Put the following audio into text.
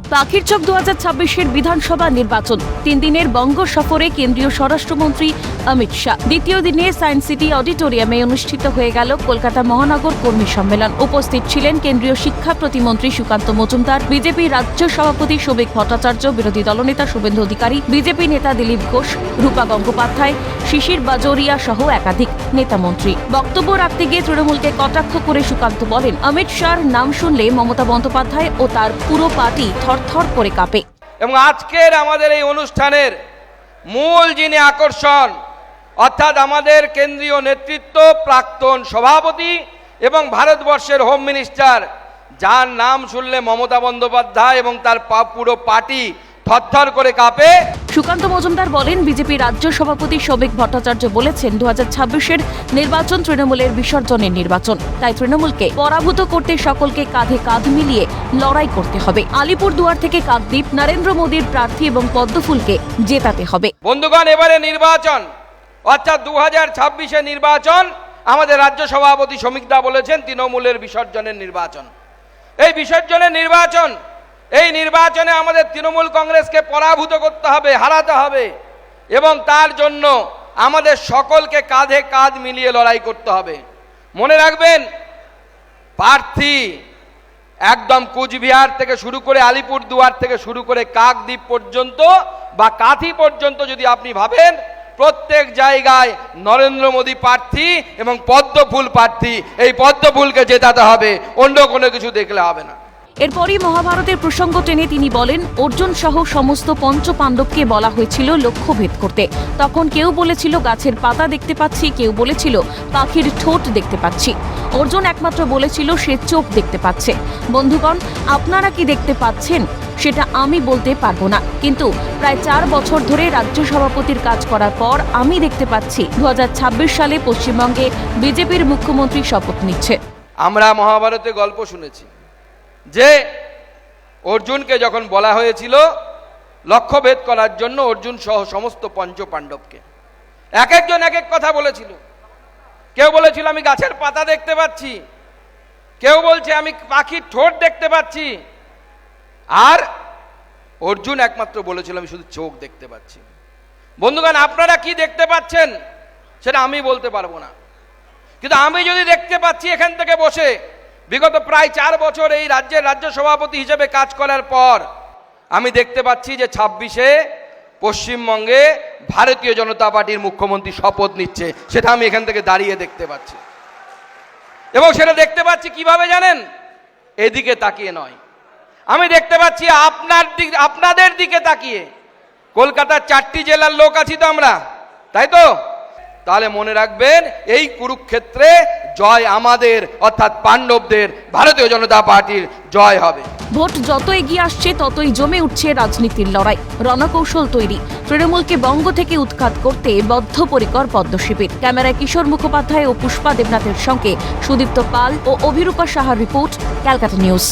পাখিরচক 2026-এর বিধানসভা নির্বাচন 3 দিনের বঙ্গ সফরে কেন্দ্রীয় স্বরাষ্ট্রমন্ত্রী অমিত শাহ। দ্বিতীয় দিনে সায়েন্স সিটি অডিটোরিয়ামে অনুষ্ঠিত হয়ে গেল কলকাতা মহানগর কর্মী সম্মেলন। উপস্থিত ছিলেন কেন্দ্রীয় শিক্ষা প্রতিমন্ত্রী সুকান্ত মজুমদার, বিজেপি রাজ্য সভাপতি সৌভিক ভট্টাচার্য, বিরোধী দলনেতা শুভেন্দু অধিকারী, বিজেপি নেতা দিলীপ ঘোষ, রূপা গঙ্গোপাধ্যায়, শিশির বাজোরিয়া সহ একাধিক নেতামন্ত্রী। বক্তব্য রাখতে গিয়ে তৃণমূলকে কটাক্ষ করে সুকান্ত বলেন, অমিত শাহর নাম শুনলে মমতা বন্দ্যোপাধ্যায় ও তার পুরো পার্টি থরথর করে কাঁপে। এবং আজকের আমাদের এই অনুষ্ঠানের মূল যিনি আকর্ষণ, অর্থাৎ আমাদের কেন্দ্রীয় নেতৃত্ব, প্রাক্তন সভাপতি এবং ভারতবর্ষের হোম মিনিস্টার, যার নাম শুনলে মমতা বন্দ্যোপাধ্যায় এবং তার পুরো পার্টি থরথর করে কাঁপে। সুকান্ত মজুমদার বলেন, বিজেপি রাজ্য সভাপতি সৌভিক ভট্টাচার্য বলেছেন 2026-এর নির্বাচন তৃণমূলের বিসর্জনের নির্বাচন, তাই তৃণমূলকে পরাভূত করতে সকলকে কাঁধে কাঁধ মিলিয়ে লড়াই করতে হবে। আলিপুরদুয়ার থেকে কাকদ্বীপ নরেন্দ্র মোদীর প্রার্থী এবং পদ্মফুলকে জেতাতে হবে। বন্ধুগণ, এবারে নির্বাচন অর্থাৎ 2026-এর নির্বাচন আমাদের রাজ্য সভাপতি শ্রমিক দা বলেছেন তৃণমূলের বিসর্জনের নির্বাচন। এই বিসর্জনের নির্বাচন, এই নির্বাচনে আমাদের তৃণমূল কংগ্রেসকে পরাভূত করতে হবে, হারাতে হবে এবং তার জন্য আমাদের সকলকে কাঁধে কাঁধ মিলিয়ে লড়াই করতে হবে। মনে রাখবেন, প্রার্থী একদম কুচবিহার থেকে শুরু করে আলিপুরদুয়ার থেকে শুরু করে কাকদ্বীপ পর্যন্ত বা কাঁথি পর্যন্ত যদি আপনি ভাবেন, প্রত্যেক জায়গায় নরেন্দ্র মোদী প্রার্থী এবং পদ্মফুল প্রার্থী। এই পদ্মফুলকে জেতাতে হবে, অন্য কোনো কিছু দেখলে হবে না। এরপরই মহাভারতের প্রসঙ্গ টেনে তিনি বলেন, অর্জুন সহ সমস্ত পঞ্চ পাণ্ডবকে বলা হয়েছিল লক্ষ্য ভেদ করতে। তখন কেউ বলেছিল গাছের পাতা দেখতে পাচ্ছি, কেউ বলেছিল পাখির ঠোঁট দেখতে পাচ্ছি। অর্জুন একমাত্র বলেছিল সে চোখ দেখতে পাচ্ছে। বন্ধুগণ, আপনারা কি দেখতে পাচ্ছেন সেটা আমি বলতে পারবো না, কিন্তু প্রায় 4 বছর ধরে রাজ্য সভাপতির কাজ করার পর আমি দেখতে পাচ্ছি 2026 সালে পশ্চিমবঙ্গে বিজেপির মুখ্যমন্ত্রী শপথ নিচ্ছে। আমরা মহাভারতে গল্প শুনেছি যে অর্জুনকে যখন বলা হয়েছিল লক্ষ্যভেদ করার জন্য অর্জুন সহ সমস্ত পঞ্চ পাণ্ডবকে, এক একজন এক এক কথা বলেছিল। কেউ বলেছিল আমি গাছের পাতা দেখতে পাচ্ছি, কেউ বলছে আমি পাখির ঠোঁট দেখতে পাচ্ছি, আর অর্জুন একমাত্র বলেছিল আমি শুধু চোখ দেখতে পাচ্ছি। বন্ধুগণ, আপনারা কি দেখতে পাচ্ছেন সেটা আমি বলতে পারবো না, কিন্তু আমি যদি দেখতে পাচ্ছি এখান থেকে বসে বিগত প্রায় 4 বছর এই রাজ্যের রাজ্য সভাপতি হিসেবে কাজ করার পর আমি দেখতে পাচ্ছি যে 26-এ পশ্চিমবঙ্গে ভারতীয় জনতা পার্টির মুখ্যমন্ত্রী শপথ নিচ্ছে, সেটা আমি এখান থেকে দাঁড়িয়ে দেখতে পাচ্ছি। এবং সেটা দেখতে পাচ্ছি কিভাবে জানেন? এদিকে তাকিয়ে নয়, আমি দেখতে পাচ্ছি আপনাদের দিকে তাকিয়ে। কলকাতার 4টি জেলার লোক আছি তো আমরা, তাই তো? তাহলে মনে রাখবেন, এই কুরুক্ষেত্রে জয় আমাদের, অর্থাৎ পাণ্ডবদের, ভারতীয় জনতা পার্টির জয় হবে। ভোট যত এগিয়ে আসছে ততই জমে উঠছে রাজনীতির লড়াই। রণকৌশল তৈরি, তৃণমূলকে বঙ্গ থেকে উৎখাত করতে বদ্ধপরিকর পদ্ম শিবির। ক্যামেরায় কিশোর মুখোপাধ্যায় ও পুষ্পা দেবনাথের সঙ্গে সুদীপ্ত পাল ও অভিরূপা সাহার রিপোর্ট, ক্যালকাটা নিউজ।